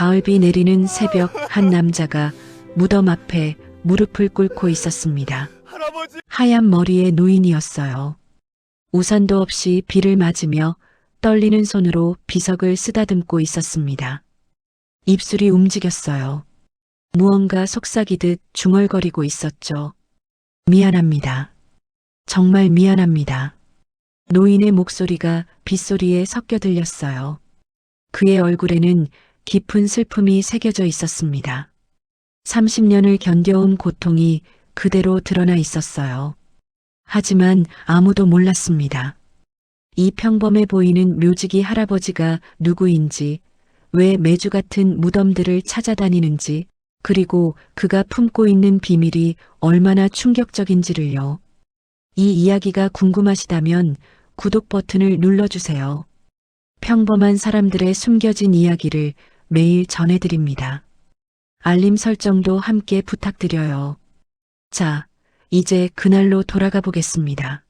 가을비 내리는 새벽 한 남자가 무덤 앞에 무릎을 꿇고 있었습니다. 하얀 머리의 노인이었어요. 우산도 없이 비를 맞으며 떨리는 손으로 비석을 쓰다듬고 있었습니다. 입술이 움직였어요. 무언가 속삭이듯 중얼거리고 있었죠. 미안합니다. 정말 미안합니다. 노인의 목소리가 빗소리에 섞여 들렸어요. 그의 얼굴에는 깊은 슬픔이 새겨져 있었습니다. 30년을 견뎌온 고통이 그대로 드러나 있었어요. 하지만 아무도 몰랐습니다. 이 평범해 보이는 묘지기 할아버지가 누구인지, 왜 매주 같은 무덤들을 찾아다니는지, 그리고 그가 품고 있는 비밀이 얼마나 충격적인지를요. 이 이야기가 궁금하시다면 구독 버튼을 눌러주세요. 평범한 사람들의 숨겨진 이야기를 매일 전해드립니다. 알림 설정도 함께 부탁드려요. 자, 이제 그날로 돌아가 보겠습니다.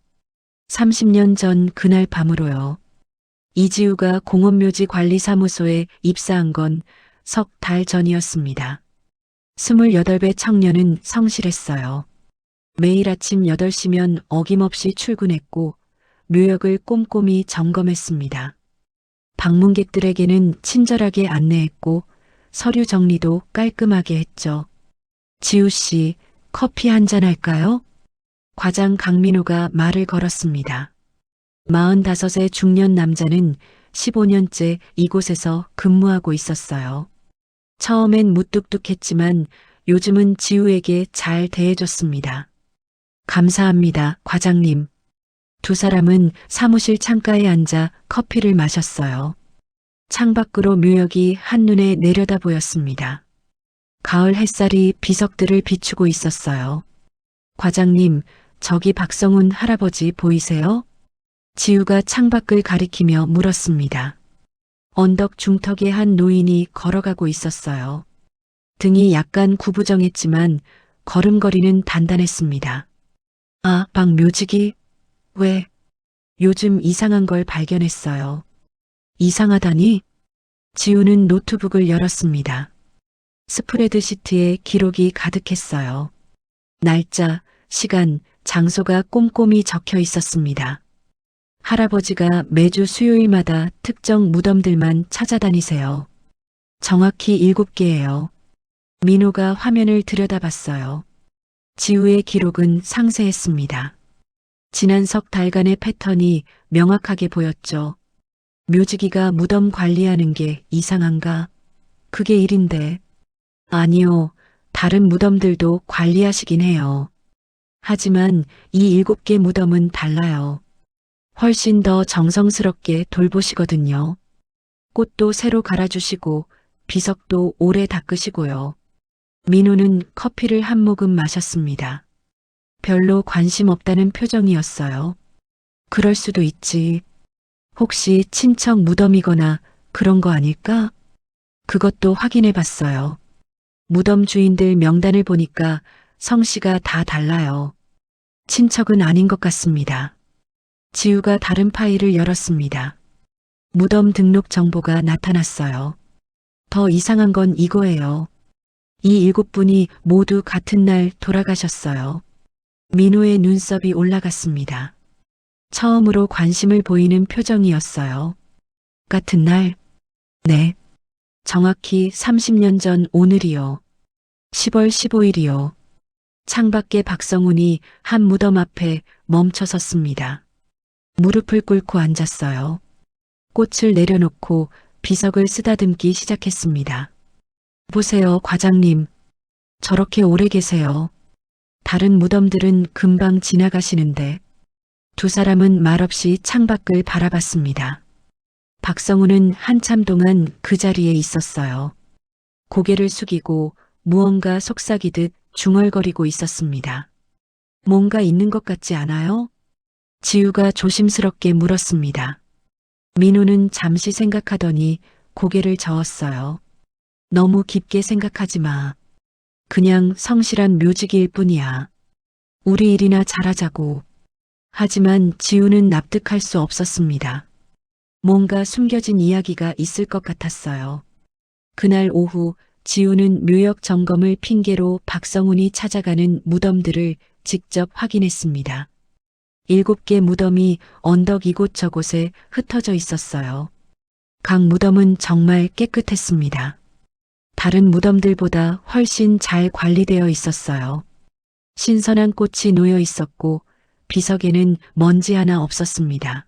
30년 전 그날 밤으로요. 이지우가 공원묘지 관리사무소에 입사한 건 석 달 전이었습니다. 28배 청년은 성실했어요. 매일 아침 8시면 어김없이 출근했고 묘역을 꼼꼼히 점검했습니다. 방문객들에게는 친절하게 안내했고 서류 정리도 깔끔하게 했죠. 지우 씨, 커피 한잔 할까요? 과장 강민호가 말을 걸었습니다. 45의 중년 남자는 15년째 이곳에서 근무하고 있었어요. 처음엔 무뚝뚝했지만 요즘은 지우에게 잘 대해줬습니다. 감사합니다, 과장님. 두 사람은 사무실 창가에 앉아 커피를 마셨어요. 창밖으로 묘역이 한눈에 내려다 보였습니다. 가을 햇살이 비석들을 비추고 있었어요. 과장님, 저기 박성훈 할아버지 보이세요? 지우가 창밖을 가리키며 물었습니다. 언덕 중턱에 한 노인이 걸어가고 있었어요. 등이 약간 구부정했지만 걸음걸이는 단단했습니다. 아, 박묘지기? 왜? 요즘 이상한 걸 발견했어요. 이상하다니? 지우는 노트북을 열었습니다. 스프레드 시트에 기록이 가득했어요. 날짜, 시간, 장소가 꼼꼼히 적혀 있었습니다. 할아버지가 매주 수요일마다 특정 무덤들만 찾아다니세요. 정확히 7개예요. 민호가 화면을 들여다봤어요. 지우의 기록은 상세했습니다. 지난 석 달간의 패턴이 명확하게 보였죠. 묘지기가 무덤 관리하는 게 이상한가? 그게 일인데. 아니요, 다른 무덤들도 관리하시긴 해요. 하지만 이 7개 무덤은 달라요. 훨씬 더 정성스럽게 돌보시거든요. 꽃도 새로 갈아주시고 비석도 오래 닦으시고요. 민호는 커피를 한 모금 마셨습니다. 별로 관심 없다는 표정이었어요. 그럴 수도 있지. 혹시 친척 무덤이거나 그런 거 아닐까? 그것도 확인해 봤어요. 무덤 주인들 명단을 보니까 성씨가 다 달라요. 친척은 아닌 것 같습니다. 지우가 다른 파일을 열었습니다. 무덤 등록 정보가 나타났어요. 더 이상한 건 이거예요. 이 7분이 모두 같은 날 돌아가셨어요. 민호의 눈썹이 올라갔습니다. 처음으로 관심을 보이는 표정이었어요. 같은 날? 네. 정확히 30년 전 오늘이요. 10월 15일이요. 창밖에 박성훈이 한 무덤 앞에 멈춰 섰습니다. 무릎을 꿇고 앉았어요. 꽃을 내려놓고 비석을 쓰다듬기 시작했습니다. 보세요, 과장님. 저렇게 오래 계세요. 다른 무덤들은 금방 지나가시는데. 두 사람은 말없이 창밖을 바라봤습니다. 박성훈은 한참 동안 그 자리에 있었어요. 고개를 숙이고 무언가 속삭이듯 중얼거리고 있었습니다. 뭔가 있는 것 같지 않아요? 지우가 조심스럽게 물었습니다. 민호는 잠시 생각하더니 고개를 저었어요. 너무 깊게 생각하지 마. 그냥 성실한 묘지기일 뿐이야. 우리 일이나 잘하자고. 하지만 지우는 납득할 수 없었습니다. 뭔가 숨겨진 이야기가 있을 것 같았어요. 그날 오후 지우는 묘역 점검을 핑계로 박성훈이 찾아가는 무덤들을 직접 확인했습니다. 7개 무덤이 언덕 이곳저곳에 흩어져 있었어요. 각 무덤은 정말 깨끗했습니다. 다른 무덤들보다 훨씬 잘 관리되어 있었어요. 신선한 꽃이 놓여 있었고 비석에는 먼지 하나 없었습니다.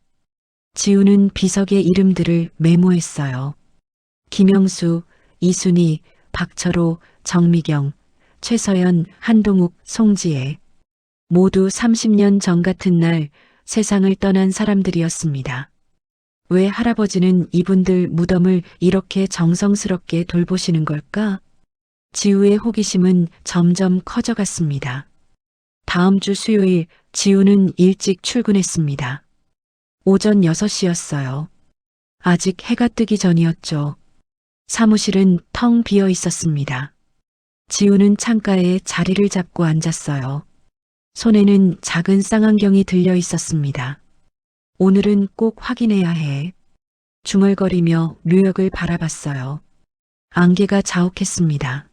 지우는 비석의 이름들을 메모했어요. 김영수, 이순희, 박철호, 정미경, 최서연, 한동욱, 송지혜. 모두 30년 전 같은 날 세상을 떠난 사람들이었습니다. 왜 할아버지는 이분들 무덤을 이렇게 정성스럽게 돌보시는 걸까? 지우의 호기심은 점점 커져갔습니다. 다음 주 수요일 지우는 일찍 출근했습니다. 오전 6시였어요. 아직 해가 뜨기 전이었죠. 사무실은 텅 비어 있었습니다. 지우는 창가에 자리를 잡고 앉았어요. 손에는 작은 쌍안경이 들려 있었습니다. 오늘은 꼭 확인해야 해. 중얼거리며 묘역을 바라봤어요. 안개가 자욱했습니다.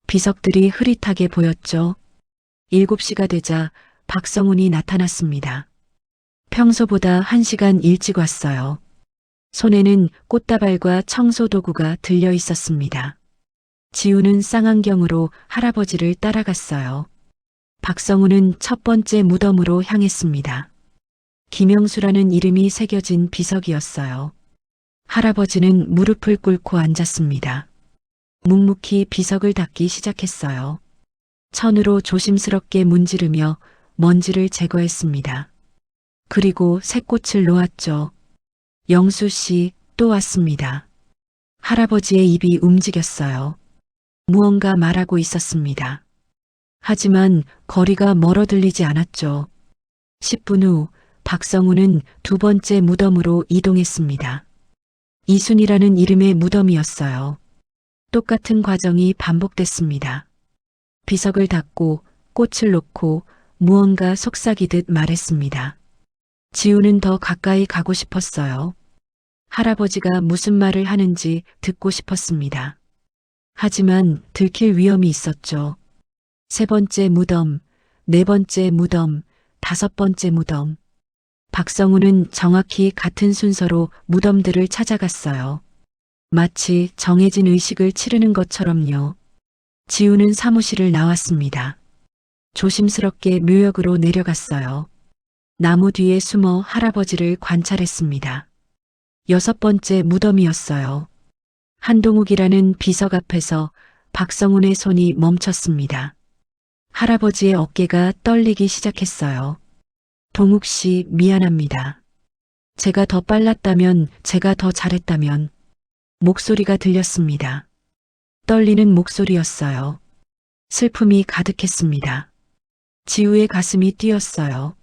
비석들이 흐릿하게 보였죠. 7시가 되자 박성훈이 나타났습니다. 평소보다 1시간 일찍 왔어요. 손에는 꽃다발과 청소도구가 들려 있었습니다. 지우는 쌍안경으로 할아버지를 따라갔어요. 박성훈은 첫 번째 무덤으로 향했습니다. 김영수라는 이름이 새겨진 비석이었어요. 할아버지는 무릎을 꿇고 앉았습니다. 묵묵히 비석을 닦기 시작했어요. 천으로 조심스럽게 문지르며 먼지를 제거했습니다. 그리고 새 꽃을 놓았죠. 영수 씨 또 왔습니다. 할아버지의 입이 움직였어요. 무언가 말하고 있었습니다. 하지만 거리가 멀어 들리지 않았죠. 10분 후 박성훈은 두 번째 무덤으로 이동했습니다. 이순이라는 이름의 무덤이었어요. 똑같은 과정이 반복됐습니다. 비석을 닫고 꽃을 놓고 무언가 속삭이듯 말했습니다. 지우는 더 가까이 가고 싶었어요. 할아버지가 무슨 말을 하는지 듣고 싶었습니다. 하지만 들킬 위험이 있었죠. 3번째 무덤, 4번째 무덤, 5번째 무덤. 박성훈은 정확히 같은 순서로 무덤들을 찾아갔어요. 마치 정해진 의식을 치르는 것처럼요. 지우는 사무실을 나왔습니다. 조심스럽게 묘역으로 내려갔어요. 나무 뒤에 숨어 할아버지를 관찰했습니다. 6번째 무덤이었어요. 한동욱이라는 비석 앞에서 박성훈의 손이 멈췄습니다. 할아버지의 어깨가 떨리기 시작했어요. 동욱 씨, 미안합니다. 제가 더 빨랐다면, 제가 더 잘했다면. 목소리가 들렸습니다. 떨리는 목소리였어요. 슬픔이 가득했습니다. 지우의 가슴이 뛰었어요.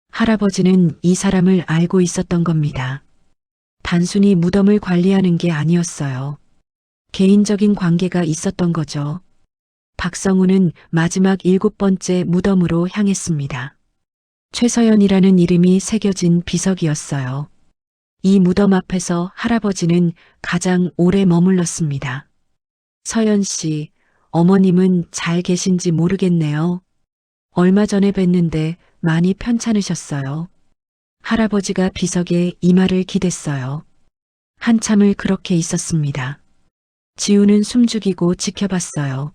할아버지는 이 사람을 알고 있었던 겁니다. 단순히 무덤을 관리하는 게 아니었어요. 개인적인 관계가 있었던 거죠. 박성훈은 마지막 7번째 무덤으로 향했습니다. 최서연이라는 이름이 새겨진 비석이었어요. 이 무덤 앞에서 할아버지는 가장 오래 머물렀습니다. 서연 씨, 어머님은 잘 계신지 모르겠네요. 얼마 전에 뵀는데 많이 편찮으셨어요. 할아버지가 비석에 이마를 기댔어요. 한참을 그렇게 있었습니다. 지우는 숨죽이고 지켜봤어요.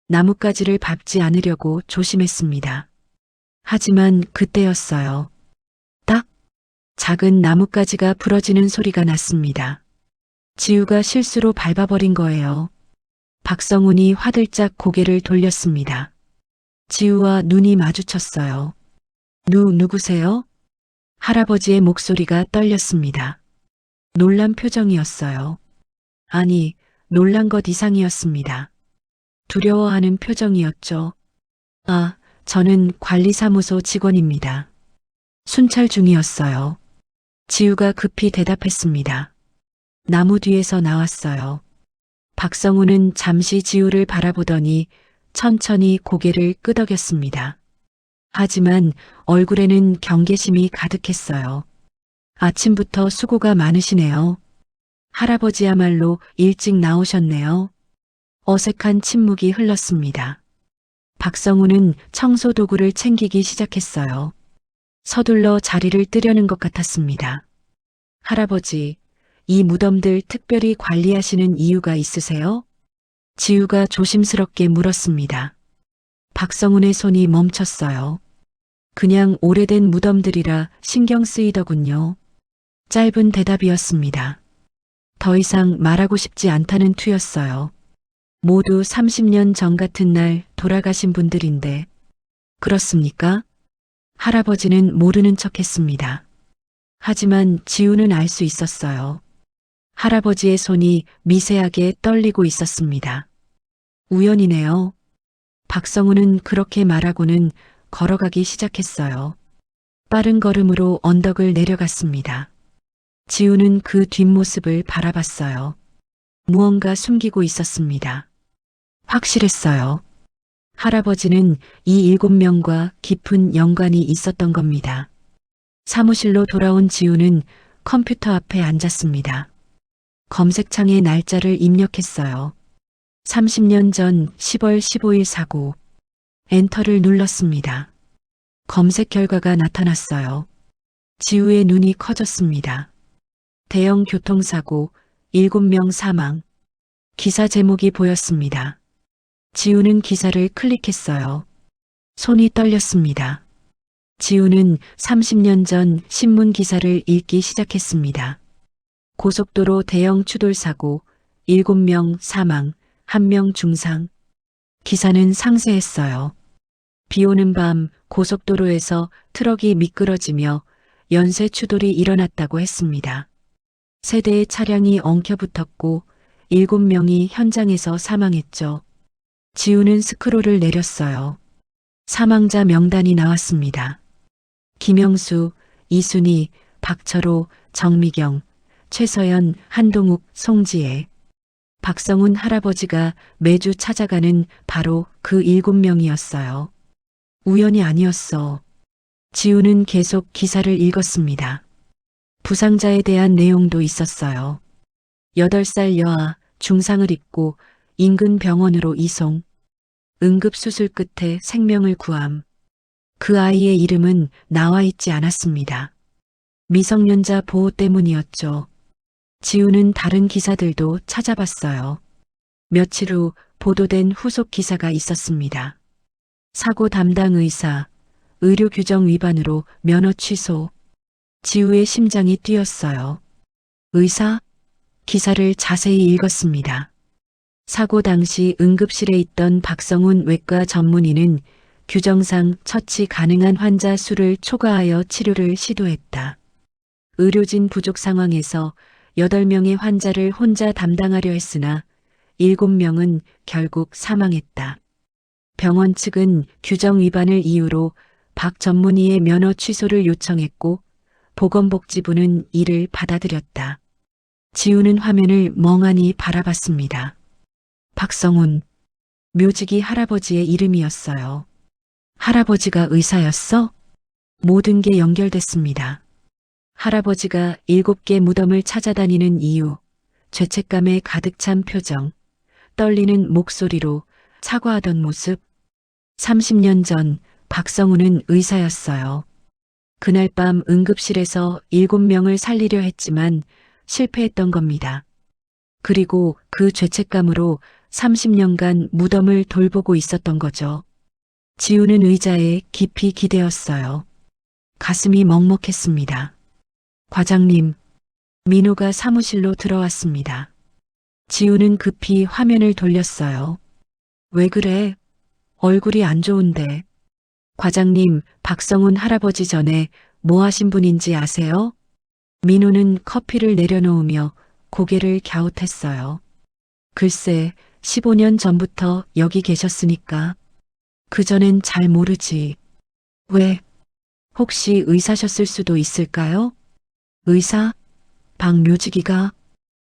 나뭇가지를 밟지 않으려고 조심했습니다. 하지만 그때였어요. 딱! 작은 나뭇가지가 부러지는 소리가 났습니다. 지우가 실수로 밟아버린 거예요. 박성훈이 화들짝 고개를 돌렸습니다. 지우와 눈이 마주쳤어요. 누구세요? 할아버지의 목소리가 떨렸습니다. 놀란 표정이었어요. 아니, 놀란 것 이상이었습니다. 두려워하는 표정이었죠. 아, 저는 관리사무소 직원입니다. 순찰 중이었어요. 지우가 급히 대답했습니다. 나무 뒤에서 나왔어요. 박성훈은 잠시 지우를 바라보더니 천천히 고개를 끄덕였습니다. 하지만 얼굴에는 경계심이 가득했어요. 아침부터 수고가 많으시네요. 할아버지야말로 일찍 나오셨네요. 어색한 침묵이 흘렀습니다. 박성우는 청소 도구를 챙기기 시작했어요. 서둘러 자리를 뜨려는 것 같았습니다. 할아버지, 이 무덤들 특별히 관리하시는 이유가 있으세요? 지우가 조심스럽게 물었습니다. 박성훈의 손이 멈췄어요. 그냥 오래된 무덤들이라 신경 쓰이더군요. 짧은 대답이었습니다. 더 이상 말하고 싶지 않다는 투였어요. 모두 30년 전 같은 날 돌아가신 분들인데. 그렇습니까? 할아버지는 모르는 척했습니다. 하지만 지우는 알 수 있었어요. 할아버지의 손이 미세하게 떨리고 있었습니다. 우연이네요. 박성우는 그렇게 말하고는 걸어가기 시작했어요. 빠른 걸음으로 언덕을 내려갔습니다. 지우는 그 뒷모습을 바라봤어요. 무언가 숨기고 있었습니다. 확실했어요. 할아버지는 이 7명과 깊은 연관이 있었던 겁니다. 사무실로 돌아온 지우는 컴퓨터 앞에 앉았습니다. 검색창에 날짜를 입력했어요. 30년 전 10월 15일 사고. 엔터를 눌렀습니다. 검색 결과가 나타났어요. 지우의 눈이 커졌습니다. 대형 교통사고, 7명 사망. 기사 제목이 보였습니다. 지우는 기사를 클릭했어요. 손이 떨렸습니다. 지우는 30년 전 신문 기사를 읽기 시작했습니다. 고속도로 대형 추돌사고, 7명 사망, 1명 중상. 기사는 상세했어요. 비 오는 밤 고속도로에서 트럭이 미끄러지며 연쇄 추돌이 일어났다고 했습니다. 세 대의 차량이 엉켜붙었고 7명이 현장에서 사망했죠. 지우는 스크롤을 내렸어요. 사망자 명단이 나왔습니다. 김영수, 이순희, 박철호, 정미경, 최서연, 한동욱, 송지혜. 박성훈 할아버지가 매주 찾아가는 바로 그 7명이었어요. 우연이 아니었어. 지우는 계속 기사를 읽었습니다. 부상자에 대한 내용도 있었어요. 8살 여아, 중상을 입고 인근 병원으로 이송. 응급수술 끝에 생명을 구함. 그 아이의 이름은 나와 있지 않았습니다. 미성년자 보호 때문이었죠. 지우는 다른 기사들도 찾아봤어요. 며칠 후 보도된 후속 기사가 있었습니다. 사고 담당 의사, 의료 규정 위반으로 면허 취소. 지우의 심장이 뛰었어요. 의사? 기사를 자세히 읽었습니다. 사고 당시 응급실에 있던 박성훈 외과 전문의는 규정상 처치 가능한 환자 수를 초과하여 치료를 시도했다. 의료진 부족 상황에서 8명의 환자를 혼자 담당하려 했으나 7명은 결국 사망했다. 병원 측은 규정 위반을 이유로 박 전문의의 면허 취소를 요청했고 보건복지부는 이를 받아들였다. 지우는 화면을 멍하니 바라봤습니다. 박성훈, 묘직이 할아버지의 이름이었어요. 할아버지가 의사였어? 모든 게 연결됐습니다. 할아버지가 7개 무덤을 찾아다니는 이유, 죄책감에 가득 찬 표정, 떨리는 목소리로 사과하던 모습. 30년 전 박성우는 의사였어요. 그날 밤 응급실에서 7명을 살리려 했지만 실패했던 겁니다. 그리고 그 죄책감으로 30년간 무덤을 돌보고 있었던 거죠. 지우는 의자에 깊이 기대었어요. 가슴이 먹먹했습니다. 과장님, 민호가 사무실로 들어왔습니다. 지우는 급히 화면을 돌렸어요. 왜 그래? 얼굴이 안 좋은데. 과장님, 박성훈 할아버지 전에 뭐 하신 분인지 아세요? 민호는 커피를 내려놓으며 고개를 갸웃했어요. 글쎄, 15년 전부터 여기 계셨으니까. 그전엔 잘 모르지. 왜? 혹시 의사셨을 수도 있을까요? 의사? 박묘직이가?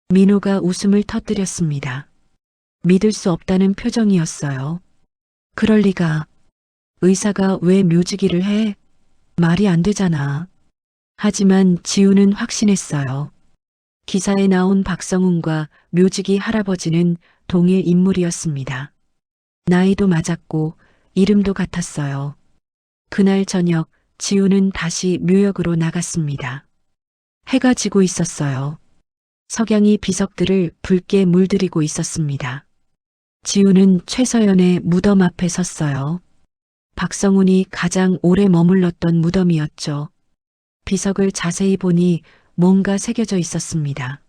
민호가 웃음을 터뜨렸습니다. 믿을 수 없다는 표정이었어요. 그럴 리가. 의사가 왜 묘직이를 해? 말이 안 되잖아. 하지만 지우는 확신했어요. 기사에 나온 박성훈과 묘지기 할아버지는 동일 인물이었습니다. 나이도 맞았고 이름도 같았어요. 그날 저녁 지우는 다시 묘역으로 나갔습니다. 해가 지고 있었어요. 석양이 비석들을 붉게 물들이고 있었습니다. 지우는 최서연의 무덤 앞에 섰어요. 박성훈이 가장 오래 머물렀던 무덤이었죠. 비석을 자세히 보니 뭔가 새겨져 있었습니다.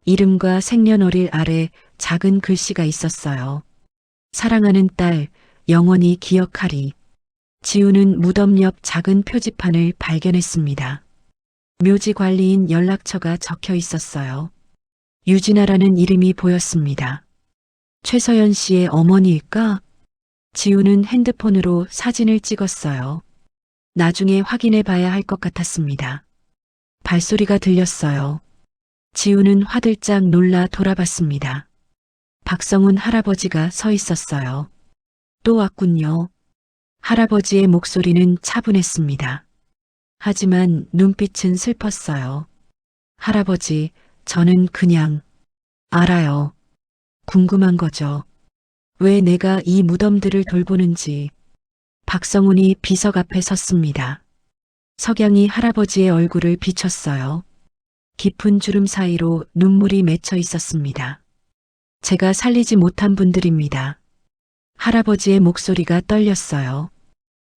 이름과 생년월일 아래 작은 글씨가 있었어요. 사랑하는 딸, 영원히 기억하리. 지우는 무덤 옆 작은 표지판을 발견했습니다. 묘지 관리인 연락처가 적혀 있었어요. 유진아라는 이름이 보였습니다. 최서연 씨의 어머니일까? 지우는 핸드폰으로 사진을 찍었어요. 나중에 확인해 봐야 할 것 같았습니다. 발소리가 들렸어요. 지우는 화들짝 놀라 돌아봤습니다. 박성훈 할아버지가 서 있었어요. 또 왔군요. 할아버지의 목소리는 차분했습니다. 하지만 눈빛은 슬펐어요. 할아버지, 저는 그냥 알아요. 궁금한 거죠. 왜 내가 이 무덤들을 돌보는지. 박성훈이 비석 앞에 섰습니다. 석양이 할아버지의 얼굴을 비췄어요. 깊은 주름 사이로 눈물이 맺혀 있었습니다. 제가 살리지 못한 분들입니다. 할아버지의 목소리가 떨렸어요.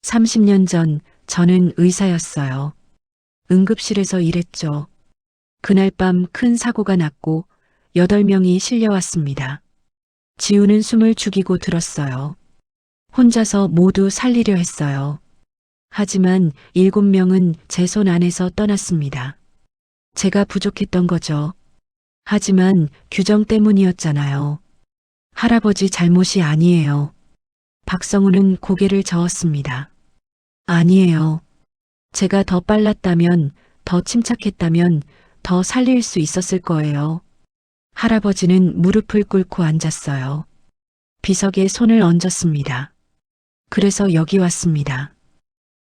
30년 전 저는 의사였어요. 응급실에서 일했죠. 그날 밤 큰 사고가 났고 8명이 실려왔습니다. 지우는 숨을 죽이고 들었어요. 혼자서 모두 살리려 했어요. 하지만 7명은 제 손 안에서 떠났습니다. 제가 부족했던 거죠. 하지만 규정 때문이었잖아요. 할아버지 잘못이 아니에요. 박성훈은 고개를 저었습니다. 아니에요. 제가 더 빨랐다면, 더 침착했다면 더 살릴 수 있었을 거예요. 할아버지는 무릎을 꿇고 앉았어요. 비석에 손을 얹었습니다. 그래서 여기 왔습니다.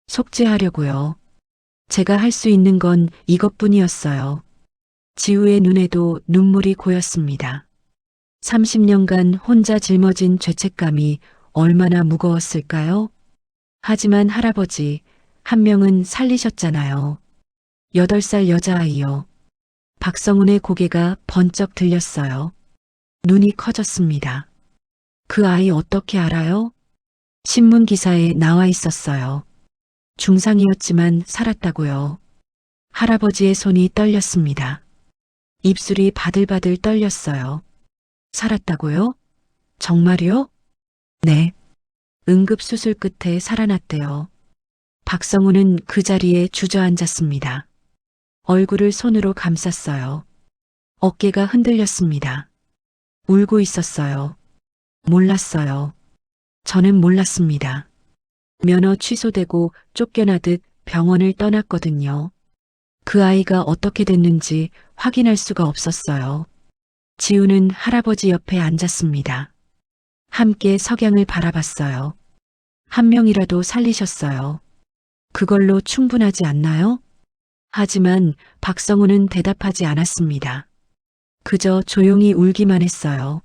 속죄하려고요. 제가 할 수 있는 건 이것뿐이었어요. 지우의 눈에도 눈물이 고였습니다. 30년간 혼자 짊어진 죄책감이 얼마나 무거웠을까요? 하지만 할아버지, 한 명은 살리셨잖아요. 8살 여자아이요. 박성훈의 고개가 번쩍 들렸어요. 눈이 커졌습니다. 그 아이 어떻게 알아요? 신문 기사에 나와 있었어요. 중상이었지만 살았다고요. 할아버지의 손이 떨렸습니다. 입술이 바들바들 떨렸어요. 살았다고요? 정말요? 네. 응급수술 끝에 살아났대요. 박성훈은 그 자리에 주저앉았습니다. 얼굴을 손으로 감쌌어요. 어깨가 흔들렸습니다. 울고 있었어요. 몰랐어요. 저는 몰랐습니다. 면허 취소되고 쫓겨나듯 병원을 떠났거든요. 그 아이가 어떻게 됐는지 확인할 수가 없었어요. 지우는 할아버지 옆에 앉았습니다. 함께 석양을 바라봤어요. 한 명이라도 살리셨어요. 그걸로 충분하지 않나요? 하지만 박성훈은 대답하지 않았습니다. 그저 조용히 울기만 했어요.